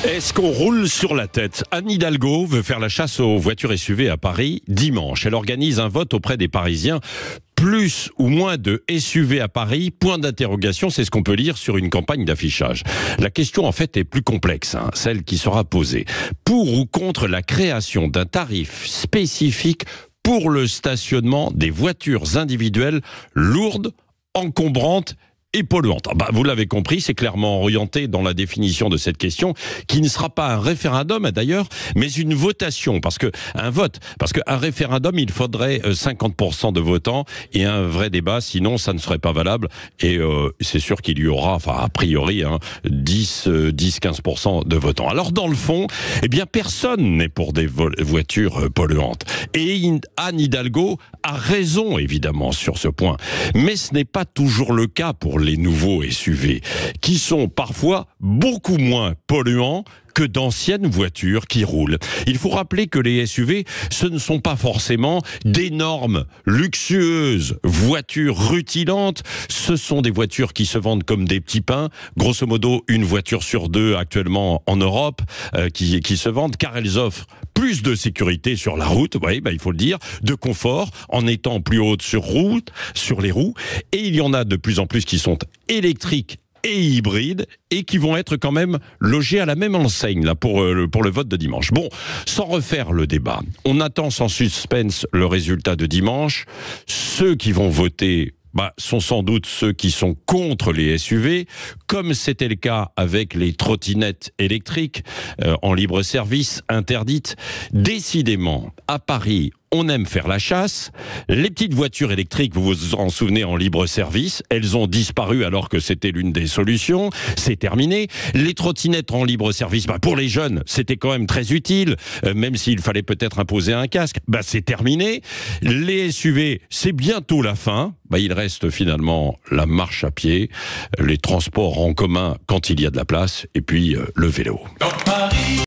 Est-ce qu'on roule sur la tête? Anne Hidalgo veut faire la chasse aux voitures SUV à Paris dimanche. Elle organise un vote auprès des Parisiens. Plus ou moins de SUV à Paris? Point d'interrogation, c'est ce qu'on peut lire sur une campagne d'affichage. La question en fait est plus complexe, celle qui sera posée. Pour ou contre la création d'un tarif spécifique pour le stationnement des voitures individuelles lourdes, encombrantes et polluante. Vous l'avez compris, c'est clairement orienté dans la définition de cette question, qui ne sera pas un référendum d'ailleurs, mais une votation, parce qu'un référendum, il faudrait 50% de votants et un vrai débat, sinon ça ne serait pas valable. Et c'est sûr qu'il y aura, a priori, 10-15% de votants. Alors dans le fond, personne n'est pour des voitures polluantes. Et Anne Hidalgo a raison évidemment sur ce point, mais ce n'est pas toujours le cas pour les nouveaux SUV, qui sont parfois beaucoup moins polluants que d'anciennes voitures qui roulent. Il faut rappeler que les SUV, ce ne sont pas forcément d'énormes, luxueuses voitures rutilantes. Ce sont des voitures qui se vendent comme des petits pains. Grosso modo, une voiture sur deux actuellement en Europe qui se vendent, car elles offrent plus de sécurité sur la route, il faut le dire, de confort, en étant plus hautes sur les roues. Et il y en a de plus en plus qui sont électriques et hybrides, et qui vont être quand même logés à la même enseigne là pour le vote de dimanche. Bon, sans refaire le débat, on attend sans suspense le résultat de dimanche. Ceux qui vont voter sont sans doute ceux qui sont contre les SUV, comme c'était le cas avec les trottinettes électriques en libre service interdites. Décidément, à Paris, on aime faire la chasse. Les petites voitures électriques, vous vous en souvenez, en libre service, elles ont disparu alors que c'était l'une des solutions. C'est terminé. Les trottinettes en libre service, pour les jeunes, c'était quand même très utile, même s'il fallait peut-être imposer un casque. C'est terminé. Les SUV, c'est bientôt la fin. Il reste finalement la marche à pied, les transports en commun quand il y a de la place, et puis le vélo.